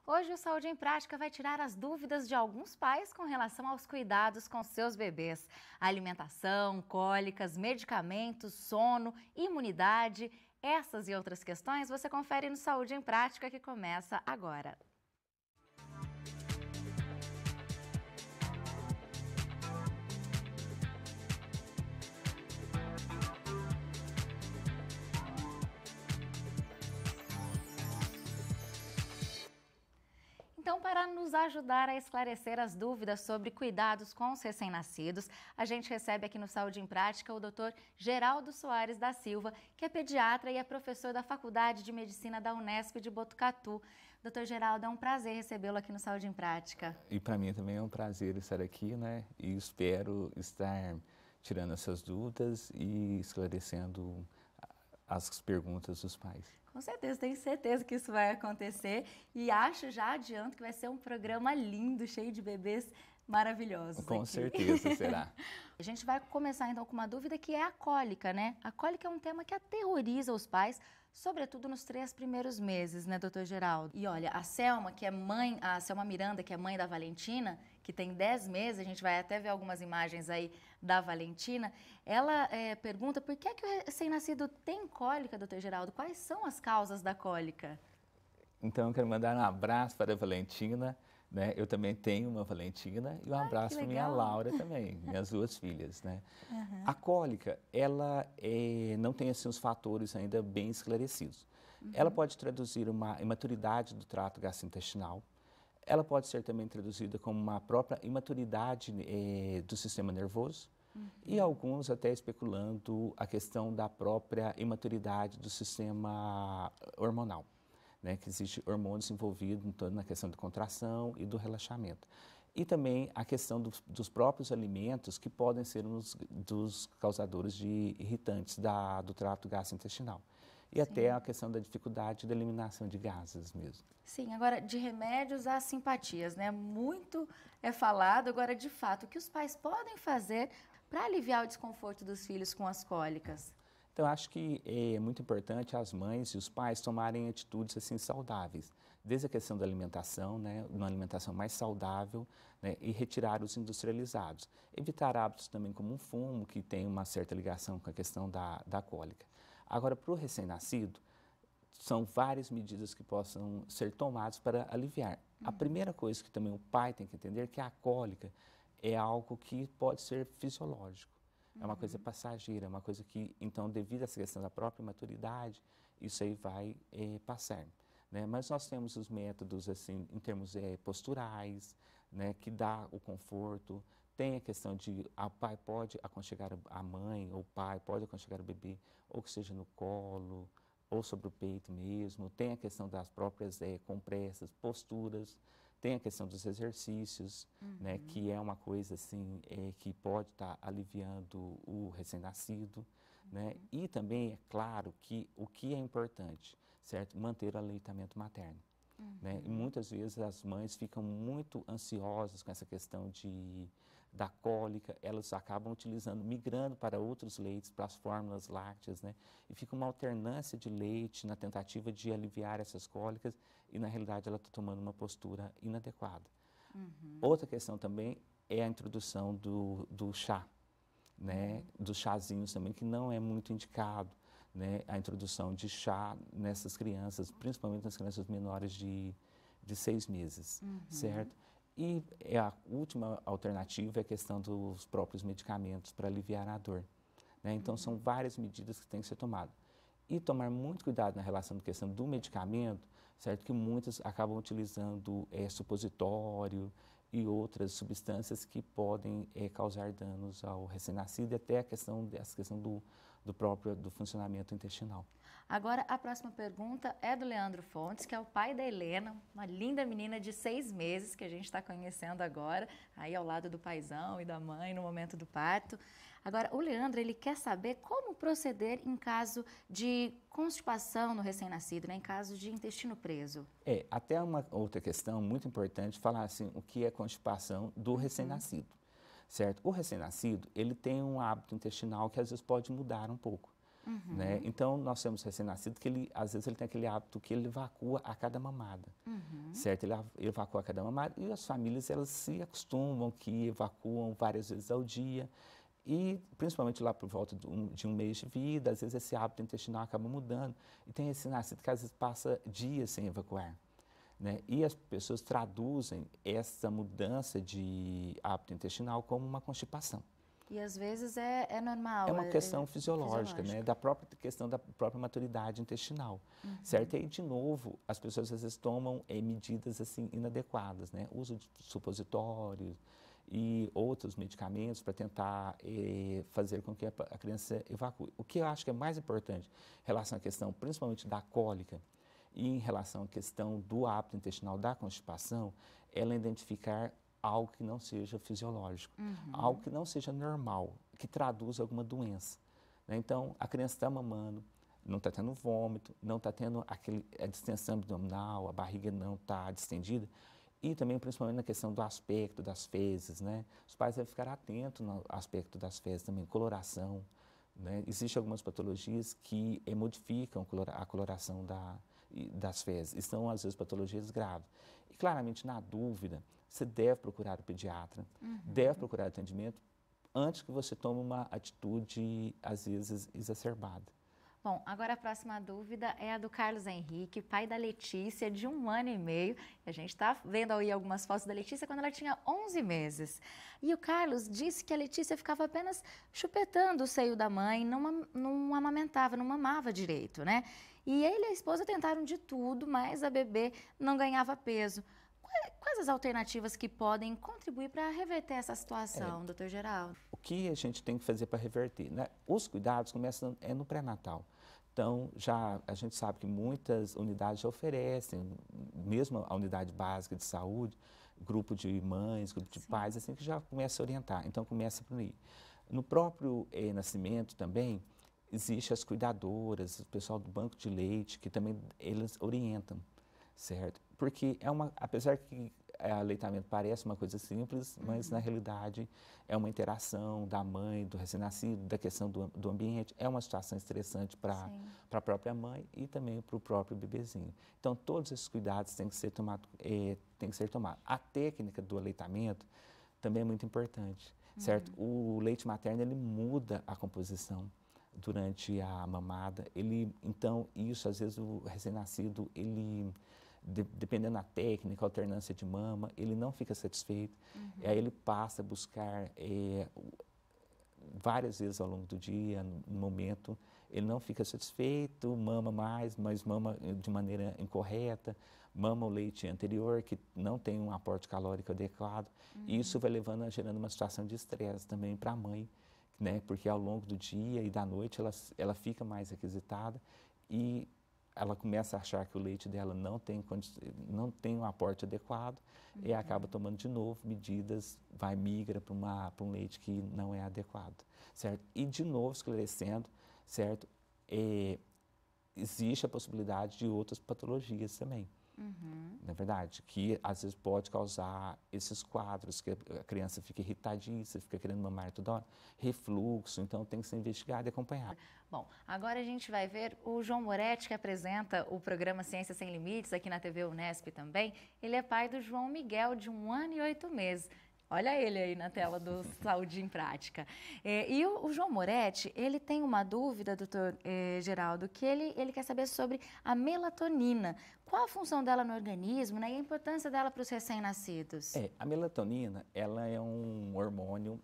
Hoje o Saúde em Prática vai tirar as dúvidas de alguns pais com relação aos cuidados com seus bebês. Alimentação, cólicas, medicamentos, sono, imunidade, essas e outras questões você confere no Saúde em Prática que começa agora. Então, para nos ajudar a esclarecer as dúvidas sobre cuidados com os recém-nascidos, a gente recebe aqui no Saúde em Prática o Dr. Geraldo Soares da Silva, que é pediatra e é professor da Faculdade de Medicina da Unesp de Botucatu. Dr. Geraldo, é um prazer recebê-lo aqui no Saúde em Prática. E para mim também é um prazer estar aqui, né? E espero estar tirando essas dúvidas e esclarecendo as perguntas dos pais. Com certeza, tenho certeza que isso vai acontecer e acho, já adianto, que vai ser um programa lindo, cheio de bebês maravilhosos Com aqui. certeza será. A gente vai começar então com uma dúvida que é a cólica, né? A cólica é um tema que aterroriza os pais, sobretudo nos 3 primeiros meses, né, doutor Geraldo? E olha, a Selma, que é mãe, a Selma Miranda, que é mãe da Valentina, que tem 10 meses, a gente vai até ver algumas imagens aí da Valentina, ela pergunta por que é que o recém-nascido tem cólica, doutor Geraldo? Quais são as causas da cólica? Então eu quero mandar um abraço para a Valentina, né? Eu também tenho uma Valentina e um Que abraço para minha legal! Laura também, minhas 2 filhas, né? A cólica, ela não tem assim os fatores ainda bem esclarecidos. Ela pode traduzir uma imaturidade do trato gastrointestinal. Ela pode ser também traduzida como uma própria imaturidade do sistema nervoso e alguns até especulando a questão da própria imaturidade do sistema hormonal, né, que existe hormônios envolvidos na questão da contração e do relaxamento. E também a questão dos próprios alimentos que podem ser dos causadores de irritantes do trato gastrointestinal. E até a questão da dificuldade da eliminação de gases mesmo. Sim, agora de remédios às simpatias, né? Muito é falado, agora de fato, o que os pais podem fazer para aliviar o desconforto dos filhos com as cólicas? Então, acho que é muito importante as mães e os pais tomarem atitudes assim saudáveis, desde a questão da alimentação, né, uma alimentação mais saudável, né, e retirar os industrializados. Evitar hábitos também como o fumo, que tem uma certa ligação com a questão da cólica. Agora, para o recém-nascido, são várias medidas que possam ser tomadas para aliviar. A primeira coisa que também o pai tem que entender é que a cólica é algo que pode ser fisiológico. É uma coisa passageira, é uma coisa que, então, devido a essa questão da própria maturidade, isso aí vai passar. Né? Mas nós temos os métodos, assim, em termos posturais, né, que dá o conforto. Tem a questão de o pai pode aconchegar a mãe, ou o pai pode aconchegar o bebê, ou que seja no colo, ou sobre o peito mesmo. Tem a questão das próprias compressas, posturas. Tem a questão dos exercícios, né, que é uma coisa assim, que pode estar aliviando o recém-nascido, né? E também é claro que o que é importante, certo? Manter o aleitamento materno. Né? E muitas vezes as mães ficam muito ansiosas com essa questão da cólica, elas acabam migrando para outros leites, para as fórmulas lácteas, né? E fica uma alternância de leite na tentativa de aliviar essas cólicas e na realidade ela está tomando uma postura inadequada. Outra questão também é a introdução do chá, né, dos chazinhos também, que não é muito indicado, né, a introdução de chá nessas crianças, principalmente nas crianças menores de 6 meses, certo? E a última alternativa é a questão dos próprios medicamentos para aliviar a dor, né? Então, são várias medidas que têm que ser tomadas. E tomar muito cuidado na relação da questão do medicamento, certo? Que muitas acabam utilizando supositório e outras substâncias que podem causar danos ao recém-nascido e até essa questão do funcionamento intestinal. Agora, a próxima pergunta é do Leandro Fontes, que é o pai da Helena, uma linda menina de 6 meses, que a gente está conhecendo agora, aí ao lado do paizão e da mãe no momento do parto. Agora, o Leandro, ele quer saber como proceder em caso de constipação no recém-nascido, né, em caso de intestino preso. Até uma outra questão muito importante, falar assim, o que é constipação do recém-nascido, certo? O recém-nascido, ele tem um hábito intestinal que às vezes pode mudar um pouco. né? Então, nós temos recém-nascido que ele, às vezes, ele tem aquele hábito que ele evacua a cada mamada, certo? Ele evacua a cada mamada e as famílias, elas se acostumam que evacuam várias vezes ao dia e, principalmente lá por volta de um mês de vida, às vezes esse hábito intestinal acaba mudando e tem recém-nascido que, às vezes, passa dias sem evacuar, né? E as pessoas traduzem essa mudança de hábito intestinal como uma constipação. E às vezes é normal. É uma questão fisiológica, né? Da própria questão da própria maturidade intestinal, certo? E aí, de novo, as pessoas às vezes tomam medidas assim inadequadas, né? Uso de supositórios e outros medicamentos para tentar fazer com que a criança evacue. O que eu acho que é mais importante em relação à questão, principalmente da cólica, e em relação à questão do hábito intestinal da constipação, ela identificar algo que não seja fisiológico, algo que não seja normal, que traduza alguma doença, né? Então, a criança está mamando, não está tendo vômito, não está tendo a distensão abdominal, a barriga não está distendida, e também, principalmente, na questão do aspecto das fezes, né? Os pais devem ficar atentos no aspecto das fezes também, coloração, né? Existem algumas patologias que modificam a coloração das fezes, e são, às vezes, patologias graves. E, claramente, na dúvida, você deve procurar o pediatra, deve procurar atendimento antes que você tome uma atitude, às vezes, exacerbada. Bom, agora a próxima dúvida é a do Carlos Henrique, pai da Letícia, de 1 ano e meio. A gente está vendo aí algumas fotos da Letícia quando ela tinha 11 meses. E o Carlos disse que a Letícia ficava apenas chupetando o seio da mãe, não amamentava, não mamava direito, né? E ele e a esposa tentaram de tudo, mas a bebê não ganhava peso. Quais as alternativas que podem contribuir para reverter essa situação, doutor Geraldo? O que a gente tem que fazer para reverter, né? Os cuidados começam no pré-natal. Então, a gente sabe que muitas unidades já oferecem, mesmo a unidade básica de saúde, grupo de mães, grupo de pais, assim, que já começa a orientar. Então, começa por aí. No próprio nascimento também, existe as cuidadoras, o pessoal do banco de leite, que também eles orientam, certo? Porque apesar que o aleitamento parece uma coisa simples, mas na realidade é uma interação da mãe, do recém-nascido, da questão do ambiente, é uma situação estressante para a própria mãe e também para o próprio bebezinho. Então, todos esses cuidados têm que ser tomados. A técnica do aleitamento também é muito importante, certo? O leite materno, ele muda a composição durante a mamada, então, isso, às vezes, o recém-nascido, dependendo da técnica, alternância de mama, ele não fica satisfeito, aí ele passa a buscar várias vezes ao longo do dia, no momento, ele não fica satisfeito, mama mais, mas mama de maneira incorreta, mama o leite anterior, que não tem um aporte calórico adequado, e isso vai gerando uma situação de estresse também para a mãe, né? Porque ao longo do dia e da noite ela fica mais requisitada e ela começa a achar que o leite dela não tem um aporte adequado e acaba tomando de novo medidas, migra para um leite que não é adequado, certo? E de novo esclarecendo, certo? Existe a possibilidade de outras patologias também, na verdade, que às vezes pode causar esses quadros, que a criança fica irritadiça, fica querendo mamar toda hora, refluxo, então tem que ser investigado e acompanhado. Bom, agora a gente vai ver o João Moretti, que apresenta o programa Ciência Sem Limites aqui na TV Unesp também. Ele é pai do João Miguel, de 1 ano e 8 meses. Olha ele aí na tela do Saúde em Prática. E o João Moretti, ele tem uma dúvida, doutor Geraldo, que ele quer saber sobre a melatonina. Qual a função dela no organismo, né, e a importância dela para os recém-nascidos? A melatonina, ela é um hormônio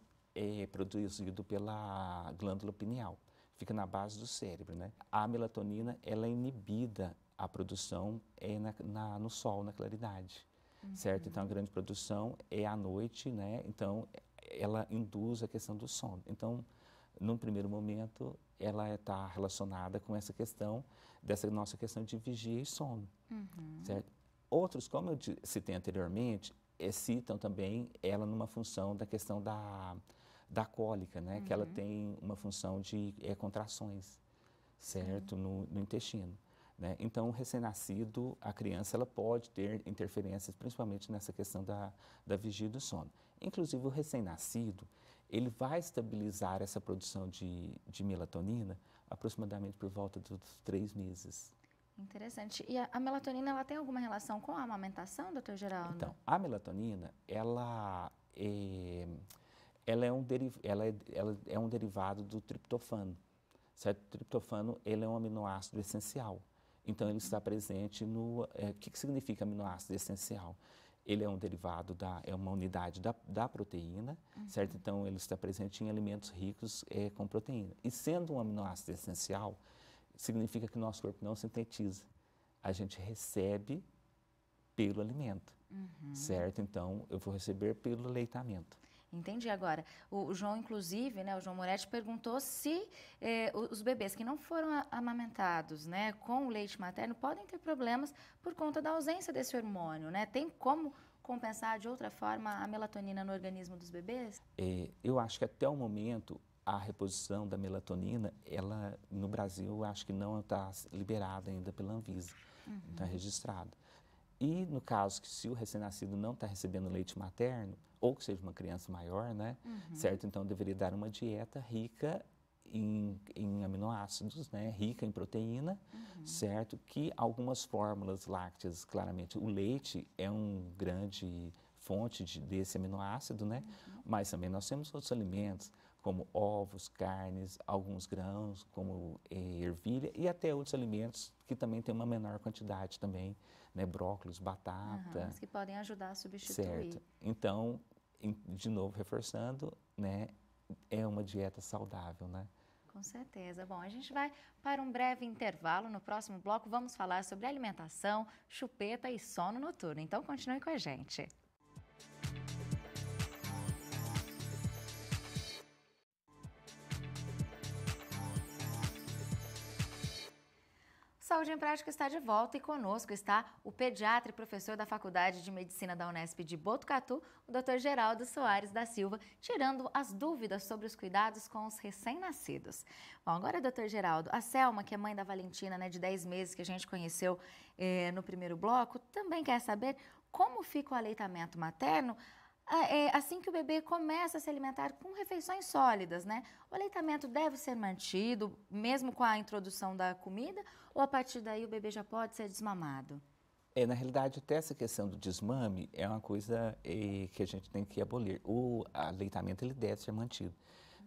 produzido pela glândula pineal. Fica na base do cérebro, né? A melatonina, ela é inibida a produção no sol, na claridade. Certo? Então, a grande produção é à noite, né? Então, ela induz a questão do sono. Então, num primeiro momento, ela está relacionada com essa questão, dessa nossa questão de vigia e sono, certo? Outros, como eu citei anteriormente, citam também ela numa função da questão da cólica, né? Que ela tem uma função de contrações, certo? No intestino. Né? Então, o recém-nascido, a criança, ela pode ter interferências, principalmente nessa questão da vigia e do sono. Inclusive, o recém-nascido, ele vai estabilizar essa produção de melatonina aproximadamente por volta dos 3 meses. Interessante. E a melatonina, ela tem alguma relação com a amamentação, doutor Geraldo? Então, a melatonina, ela é um derivado do triptofano, certo? O triptofano, ele é um aminoácido essencial. Então, ele está presente no... O que significa aminoácido essencial? Ele é um derivado, é uma unidade da proteína, certo? Então, ele está presente em alimentos ricos com proteína. E sendo um aminoácido essencial, significa que o nosso corpo não sintetiza. A gente recebe pelo alimento, certo? Então, eu vou receber pelo aleitamento. Entendi agora. O João, inclusive, né, o João Moretti perguntou se os bebês que não foram amamentados, né, com o leite materno podem ter problemas por conta da ausência desse hormônio, né? Tem como compensar de outra forma a melatonina no organismo dos bebês? Eu acho que até o momento a reposição da melatonina, ela no Brasil, eu acho que não está liberada ainda pela Anvisa, está registrado. E no caso que se o recém-nascido não está recebendo leite materno, ou que seja uma criança maior, né, certo? Então deveria dar uma dieta rica em aminoácidos, né, rica em proteína, certo? Que algumas fórmulas lácteas, claramente, o leite é um grande fonte desse aminoácido, né? Mas também nós temos outros alimentos, como ovos, carnes, alguns grãos, como ervilha, e até outros alimentos que também têm uma menor quantidade também, né? Brócolis, batata. Mas que podem ajudar a substituir. Certo. Então, de novo, reforçando, né? É uma dieta saudável, né? Com certeza. Bom, a gente vai para um breve intervalo. No próximo bloco, vamos falar sobre alimentação, chupeta e sono noturno. Então, continue com a gente. Saúde em Prática está de volta e conosco está o pediatra e professor da Faculdade de Medicina da Unesp de Botucatu, o Dr. Geraldo Soares da Silva, tirando as dúvidas sobre os cuidados com os recém-nascidos. Bom, agora, Dr. Geraldo, a Selma, que é mãe da Valentina, né, de 10 meses, que a gente conheceu no primeiro bloco, também quer saber como fica o aleitamento materno assim que o bebê começa a se alimentar com refeições sólidas, né? O aleitamento deve ser mantido, mesmo com a introdução da comida, ou a partir daí o bebê já pode ser desmamado? Na realidade, até essa questão do desmame é uma coisa que a gente tem que abolir. O aleitamento, ele deve ser mantido,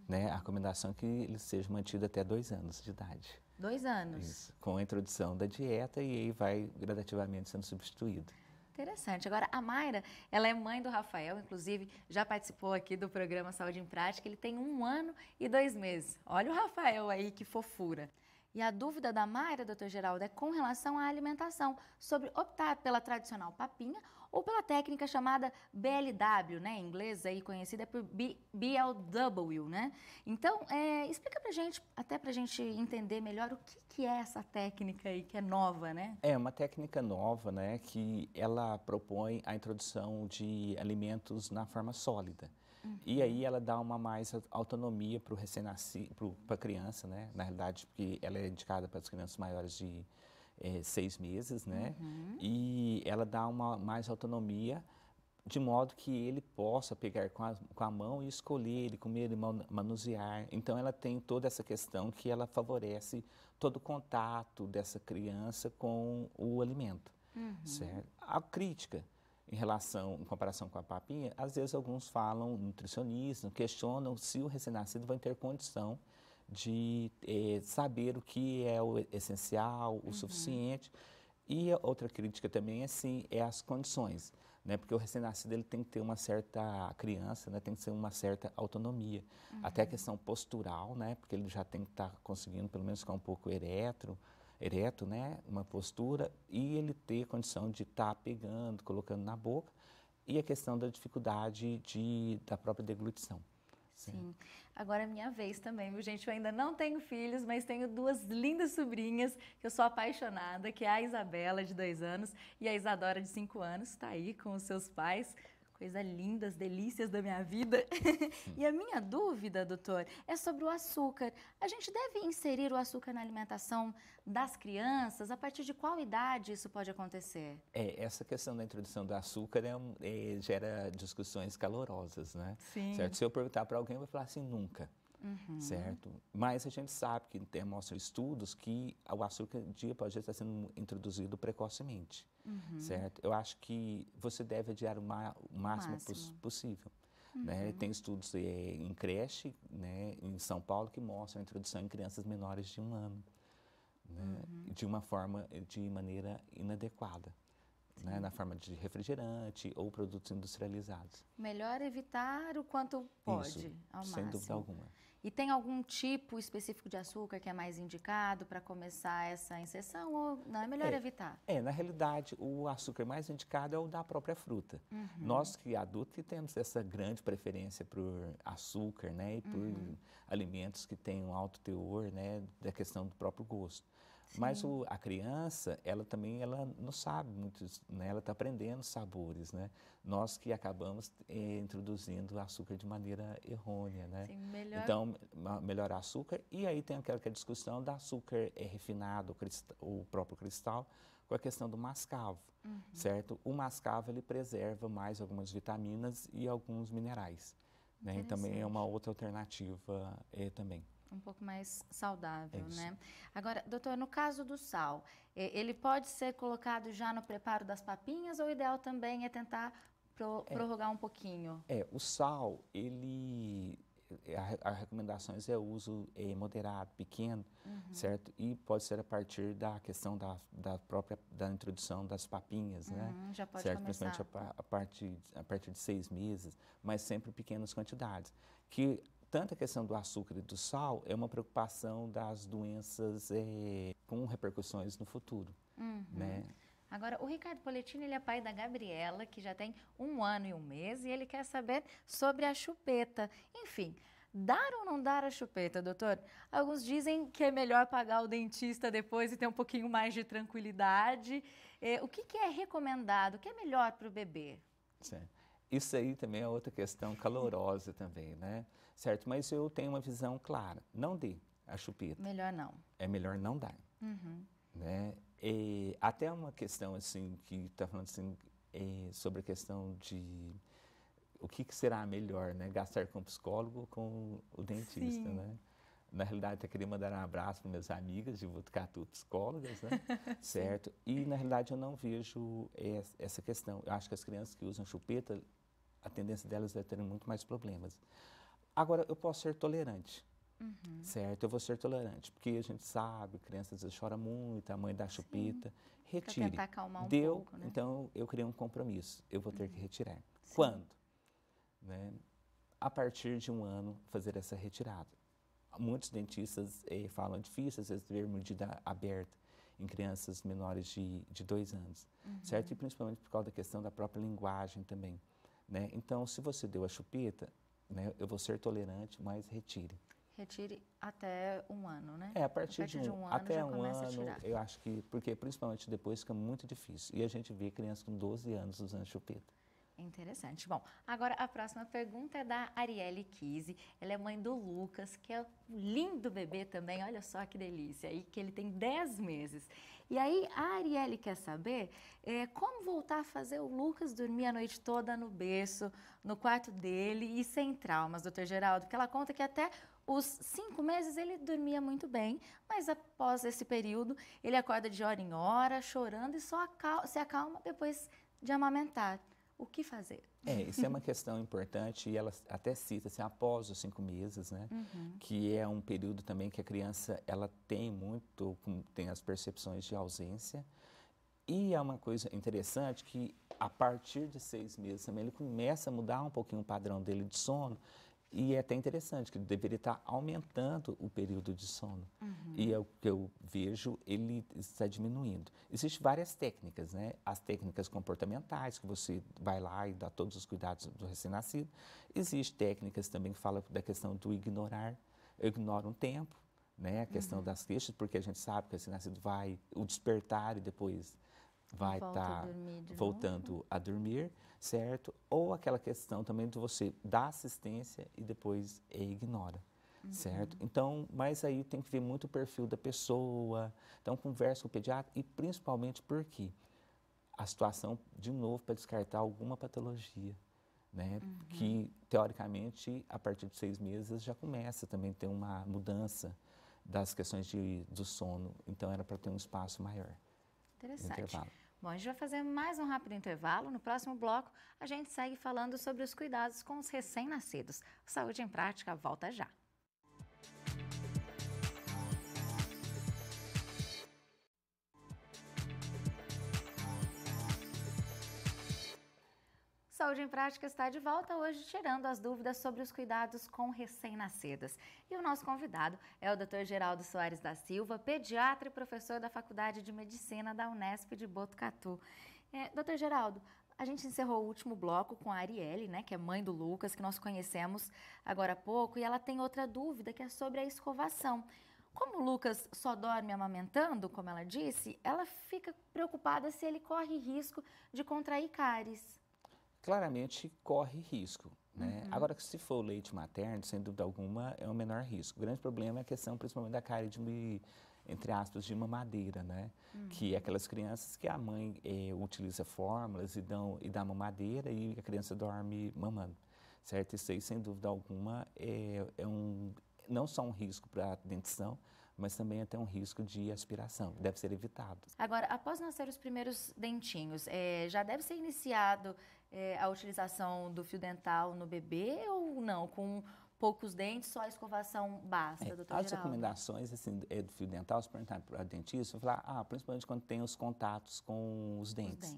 né? A recomendação é que ele seja mantido até 2 anos de idade. 2 anos? Isso, com a introdução da dieta e aí vai gradativamente sendo substituído. Interessante. Agora, a Mayra, ela é mãe do Rafael, inclusive já participou aqui do programa Saúde em Prática. Ele tem 1 ano e 2 meses. Olha o Rafael aí, que fofura. E a dúvida da Mayra, doutor Geraldo, é com relação à alimentação, sobre optar pela tradicional papinha ou pela técnica chamada BLW, né, em inglês aí conhecida por BLW, né? Então, explica pra gente, até pra gente entender melhor o que é essa técnica aí, que é nova, né? É uma técnica nova, né, que ela propõe a introdução de alimentos na forma sólida. E aí ela dá uma mais autonomia para o recém-nascido, para a criança, né? Na realidade, porque ela é indicada para as crianças maiores de 6 meses, né? E ela dá uma mais autonomia, de modo que ele possa pegar com a mão e escolher, ele comer, ele manusear. Então, ela tem toda essa questão que ela favorece todo o contato dessa criança com o alimento, certo? A crítica em comparação com a papinha, às vezes alguns falam, nutricionistas, questionam se o recém-nascido vai ter condição de saber o que é o essencial, o suficiente. E a outra crítica também é as condições, né? Porque o recém-nascido ele tem que ter uma certa, a criança, né, tem que ter uma certa autonomia. Até a questão postural, né? Porque ele já tem que estar conseguindo pelo menos ficar um pouco ereto, né, uma postura, e ele ter condição de estar pegando, colocando na boca, e a questão da dificuldade da própria deglutição. Sim. Agora é minha vez também, viu, gente? Eu ainda não tenho filhos, mas tenho 2 lindas sobrinhas que eu sou apaixonada, que é a Isabela, de 2 anos, e a Isadora, de 5 anos, está aí com os seus pais. Coisa linda, as delícias da minha vida. E a minha dúvida, doutor, é sobre o açúcar. A gente deve inserir o açúcar na alimentação das crianças? A partir de qual idade isso pode acontecer? Essa questão da introdução do açúcar gera discussões calorosas, né? Sim. Certo? Se eu perguntar para alguém, vai falar assim, nunca. certo? Mas a gente sabe que mostram estudos que o açúcar dia após dia está sendo introduzido precocemente, certo? Eu acho que você deve adiar o máximo possível. Né? Tem estudos em creche, né, em São Paulo, que mostram a introdução em crianças menores de 1 ano, né, de maneira inadequada, né, na forma de refrigerante ou produtos industrializados. Melhor evitar o quanto pode, Isso, ao sem máximo. dúvida alguma. E tem algum tipo específico de açúcar que é mais indicado para começar essa inserção ou não, é melhor evitar? Na realidade, o açúcar mais indicado é o da própria fruta. Nós que adultos que temos essa grande preferência por açúcar, né, e por alimentos que têm um alto teor, né, da questão do próprio gosto. Mas a criança, ela também não sabe muitos, né? Ela está aprendendo sabores, né? Nós que acabamos introduzindo açúcar de maneira errônea, né? Sim, melhor... Então, melhor açúcar. E aí tem aquela discussão do açúcar refinado, o próprio cristal, com a questão do mascavo, certo? O mascavo, ele preserva mais algumas vitaminas e alguns minerais, né? E também é uma outra alternativa também. Um pouco mais saudável, né? Agora, doutor, no caso do sal, ele pode ser colocado já no preparo das papinhas ou o ideal também é tentar prorrogar um pouquinho? O sal, as recomendações é o uso moderado, pequeno, certo? E pode ser a partir da questão da introdução das papinhas, né? Já pode certo? começar. Principalmente a partir de 6 meses, mas sempre em pequenas quantidades. Que tanto a questão do açúcar e do sal é uma preocupação das doenças com repercussões no futuro, né? Agora, o Ricardo Poletini, ele é pai da Gabriela, que já tem 1 ano e 1 mês, e ele quer saber sobre a chupeta. Enfim, dar ou não dar a chupeta, doutor? Alguns dizem que é melhor pagar o dentista depois e ter um pouquinho mais de tranquilidade. O que é recomendado? O que é melhor para o bebê? Certo. Isso aí também é outra questão calorosa também, né? Certo? Mas eu tenho uma visão clara. Não dê a chupeta. Melhor não. É melhor não dar. Né? Até uma questão assim que está falando assim sobre a questão de o que será melhor, né? Gastar com o psicólogo ou com o dentista, né? Na realidade, eu queria mandar um abraço para minhas amigas de Botucatu, psicólogas, né? Certo? E na realidade eu não vejo essa questão. Eu acho que as crianças que usam chupeta, a tendência delas é terem muito mais problemas. Agora, eu posso ser tolerante. Certo? Eu vou ser tolerante, porque a gente sabe, criança às vezes chora muito, a mãe dá chupeta, retire. Pra tentar acalmar um Deu, pouco, né? então eu criei um compromisso, eu vou ter que retirar. Quando? Né? A partir de 1 ano, fazer essa retirada. Muitos dentistas falam difícil, às vezes, ver medida aberta em crianças menores de 2 anos, certo? E principalmente por causa da questão da própria linguagem também, né? Então, se você deu a chupeta, né, eu vou ser tolerante, mas retire. Retire até 1 ano, né? A partir de 1 ano até já 1 ano, a tirar. eu acho que, porque principalmente depois fica muito difícil. E a gente vê crianças com 12 anos usando chupeta. Interessante. Bom, agora a próxima pergunta é da Arielle Kise. Ela é mãe do Lucas, que é um lindo bebê também. Olha só que delícia. E que ele tem 10 meses. E aí a Arielle quer saber como voltar a fazer o Lucas dormir a noite toda no berço, no quarto dele e sem traumas, doutor Geraldo. Porque ela conta que até os 5 meses ele dormia muito bem, mas após esse período ele acorda de hora em hora, chorando e só se acalma depois de amamentar. O que fazer? Isso é uma questão importante e ela até cita assim, após os 5 meses, né? Que é um período também que a criança ela tem as percepções de ausência. E é uma coisa interessante que a partir de 6 meses também ele começa a mudar um pouquinho o padrão dele de sono. E é até interessante que ele deveria estar aumentando o período de sono. E é o que eu vejo, ele está diminuindo. Existem várias técnicas, né? As técnicas comportamentais, que você vai lá e dá todos os cuidados do recém-nascido. Existem técnicas também que falam da questão do ignorar. Eu ignoro um tempo, né? A questão das queixas, porque a gente sabe que o recém-nascido vai o despertar e depois vai estar voltando a dormir, certo? Ou aquela questão também de você dar assistência e depois ignora, certo? Então, mas aí tem que ver muito o perfil da pessoa, então conversa com o pediatra e principalmente porque a situação, de novo, para descartar alguma patologia, né? Que, teoricamente, a partir de 6 meses já começa também a ter uma mudança das questões do sono. Então, era para ter um espaço maior de Interessante. intervalo. Bom, a gente vai fazer mais um rápido intervalo. No próximo bloco, a gente segue falando sobre os cuidados com os recém-nascidos. Saúde em Prática volta já. Saúde em Prática está de volta hoje, tirando as dúvidas sobre os cuidados com recém-nascidos. E o nosso convidado é o Dr. Geraldo Soares da Silva, pediatra e professor da Faculdade de Medicina da Unesp de Botucatu. Dr. Geraldo, a gente encerrou o último bloco com a Arielle, né, que é mãe do Lucas, que nós conhecemos agora há pouco, e ela tem outra dúvida, que é sobre a escovação. Como o Lucas só dorme amamentando, como ela disse, ela fica preocupada se ele corre risco de contrair cáries. Claramente corre risco, né? Agora, se for leite materno, sem dúvida alguma, é o menor risco. O grande problema é a questão, principalmente, da cárie entre aspas, de mamadeira, né? Que é aquelas crianças que a mãe utiliza fórmulas e dá mamadeira e a criança dorme mamando, certo? Isso aí, sem dúvida alguma, não só um risco para a dentição, mas também até um risco de aspiração, que deve ser evitado. Agora, após nascer os primeiros dentinhos, já deve ser iniciado a utilização do fio dental no bebê ou não? Com poucos dentes, só a escovação basta, doutor As Geraldo? recomendações assim, do fio dental, se perguntar para a dentista, falar, principalmente quando tem os contatos com os dentes.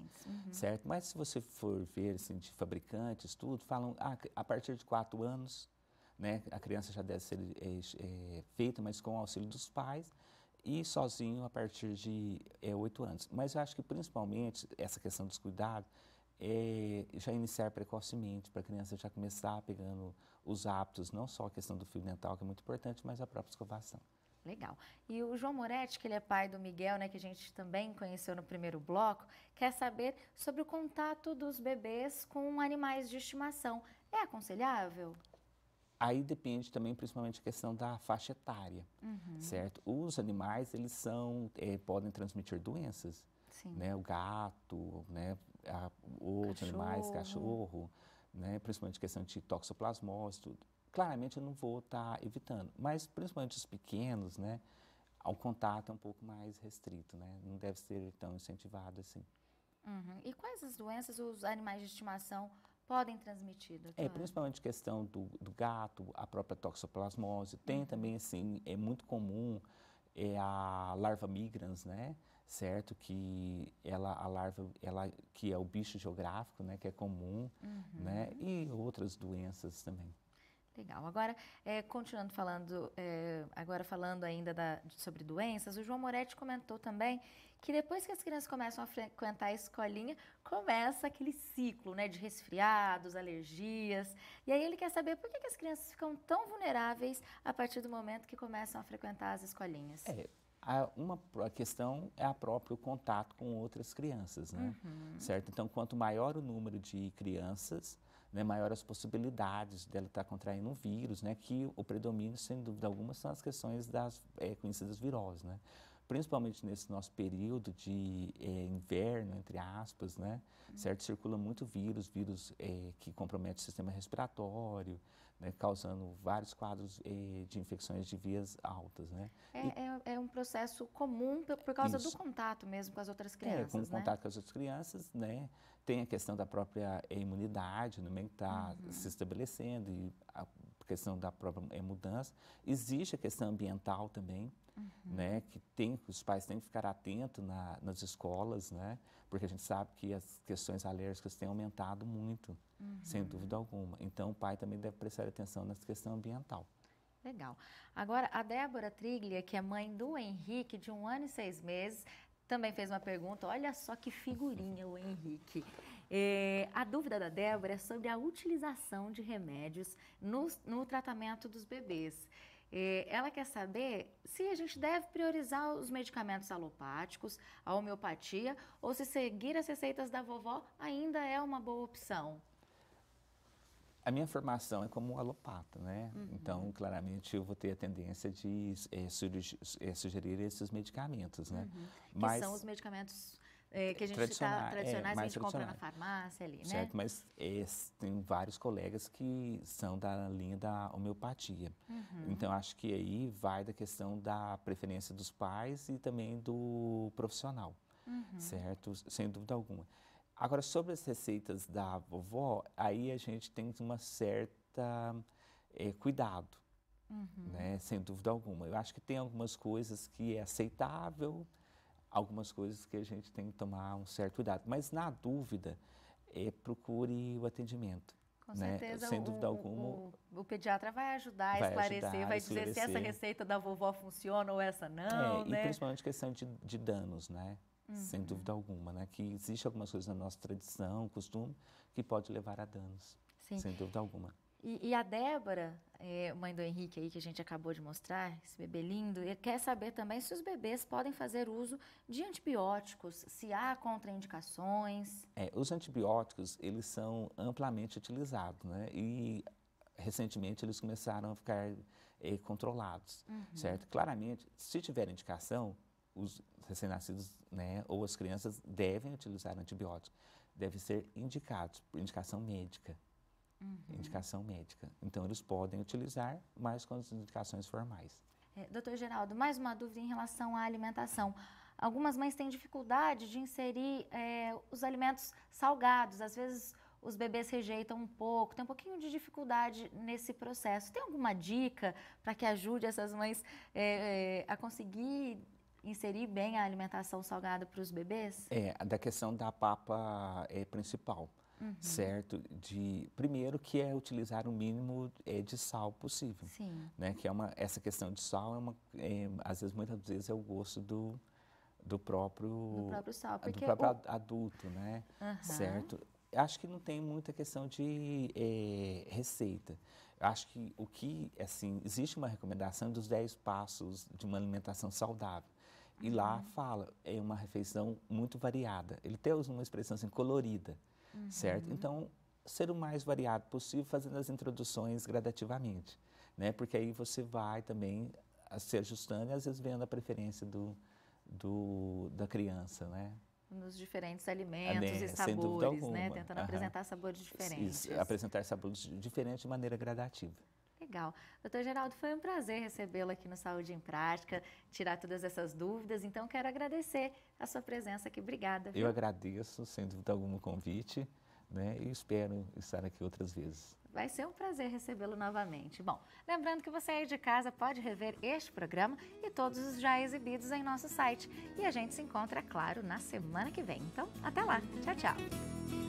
Certo? Mas se você for ver assim, de fabricantes, tudo, falam, a partir de 4 anos, né, a criança já deve ser feita, mas com o auxílio dos pais, e sozinho a partir de 8 anos. Mas eu acho que principalmente essa questão dos cuidados já iniciar precocemente, para a criança já começar pegando os hábitos, não só a questão do fio dental, que é muito importante, mas a própria escovação. Legal. E o João Moretti, que ele é pai do Miguel, né, que a gente também conheceu no primeiro bloco, quer saber sobre o contato dos bebês com animais de estimação. É aconselhável? Aí depende também, principalmente, a questão da faixa etária, certo? Os animais, eles podem transmitir doenças, né? O gato, né? Outros animais, cachorro, né? Principalmente questão de toxoplasmose, tudo. Claramente eu não vou estar evitando, mas principalmente os pequenos, né? O contato é um pouco mais restrito, né? Não deve ser tão incentivado assim. E quais as doenças os animais de estimação podem transmitir, doutora? Principalmente questão do gato, a própria toxoplasmose. Tem também, assim, é muito comum a larva migrans, né? Certo? Que a larva, que é o bicho geográfico, né? Que é comum, né? E outras doenças também. Legal. Agora, continuando falando, agora falando ainda sobre doenças, o João Moretti comentou também que depois que as crianças começam a frequentar a escolinha, começa aquele ciclo, né, de resfriados, alergias. E aí ele quer saber por que as crianças ficam tão vulneráveis a partir do momento que começam a frequentar as escolinhas. A questão é o próprio contato com outras crianças, né? Certo? Então, quanto maior o número de crianças, né, maior as possibilidades dela estar contraindo um vírus, né, que o predomínio, sem dúvida alguma, são as questões das conhecidas viroses, né? Principalmente nesse nosso período de inverno, entre aspas, né? Certo? Circula muito vírus que comprometem o sistema respiratório, né, causando vários quadros de infecções de vias altas, né? É um processo comum por causa do contato mesmo com as outras crianças, com o né? contato com as outras crianças, né? Tem a questão da própria imunidade também que está se estabelecendo e a questão da própria mudança. Existe a questão ambiental também, né? Que os pais têm que ficar atentos nas escolas, né? Porque a gente sabe que as questões alérgicas têm aumentado muito, sem dúvida alguma. Então, o pai também deve prestar atenção nessa questão ambiental. Legal. Agora, a Débora Triglia, que é mãe do Henrique, de 1 ano e 6 meses, também fez uma pergunta. Olha só que figurinha o Henrique. A dúvida da Débora é sobre a utilização de remédios no tratamento dos bebês. Ela quer saber se a gente deve priorizar os medicamentos alopáticos, a homeopatia, ou se seguir as receitas da vovó ainda é uma boa opção. A minha formação é como alopata, né? Então, claramente, eu vou ter a tendência de sugerir esses medicamentos, né? Que são os medicamentos que a gente tradicionais que a gente compra na farmácia ali, né? Certo, mas tem vários colegas que são da linha da homeopatia. Então, acho que aí vai da questão da preferência dos pais e também do profissional, certo? Sem dúvida alguma. Agora, sobre as receitas da vovó, aí a gente tem uma certa cuidado, né? Sem dúvida alguma. Eu acho que tem algumas coisas que é aceitável, algumas coisas que a gente tem que tomar um certo cuidado. Mas, na dúvida, procure o atendimento. Com né? certeza, Sem dúvida alguma, o pediatra vai ajudar a esclarecer, vai dizer se essa receita da vovó funciona ou essa não, né? E principalmente questão de danos, né? Sem dúvida alguma, né? Que existe algumas coisas na nossa tradição, costume, que pode levar a danos, Sim. sem dúvida alguma. E a Débora, mãe do Henrique aí, que a gente acabou de mostrar, esse bebê lindo, ele quer saber também se os bebês podem fazer uso de antibióticos, se há contraindicações. Os antibióticos, eles são amplamente utilizados, né? E recentemente eles começaram a ficar controlados, certo? Claramente, se tiver indicação, os recém-nascidos, né, ou as crianças devem utilizar antibióticos. Devem ser indicados por indicação médica. Indicação médica. Então, eles podem utilizar, mas com as indicações formais. Doutor Geraldo, mais uma dúvida em relação à alimentação. Algumas mães têm dificuldade de inserir os alimentos salgados. Às vezes, os bebês rejeitam um pouco, tem um pouquinho de dificuldade nesse processo. Tem alguma dica para que ajude essas mães a conseguir inserir bem a alimentação salgada para os bebês? Da questão da papa principal. Certo? Primeiro que é utilizar o mínimo de sal possível. Sim. Né? Que essa questão de sal, às vezes, muitas vezes, é o gosto do próprio sal. Porque do próprio adulto, né? Certo? Acho que não tem muita questão de receita. Acho que, assim, existe uma recomendação dos 10 passos de uma alimentação saudável. E lá fala, é uma refeição muito variada. Ele até usa uma expressão assim, colorida. Certo? Então, ser o mais variado possível, fazendo as introduções gradativamente, né? Porque aí você vai também se ajustando e às vezes vendo a preferência da criança, né? Nos diferentes alimentos e sabores, né? Tentando apresentar sabores diferentes. Isso, apresentar sabores diferentes de maneira gradativa. Legal. Doutor Geraldo, foi um prazer recebê-lo aqui no Saúde em Prática, tirar todas essas dúvidas. Então, quero agradecer a sua presença aqui. Obrigada. Eu agradeço, sem dúvida alguma, o convite, né? E espero estar aqui outras vezes. Vai ser um prazer recebê-lo novamente. Bom, lembrando que você aí de casa pode rever este programa e todos os já exibidos em nosso site. E a gente se encontra, claro, na semana que vem. Então, até lá. Tchau, tchau.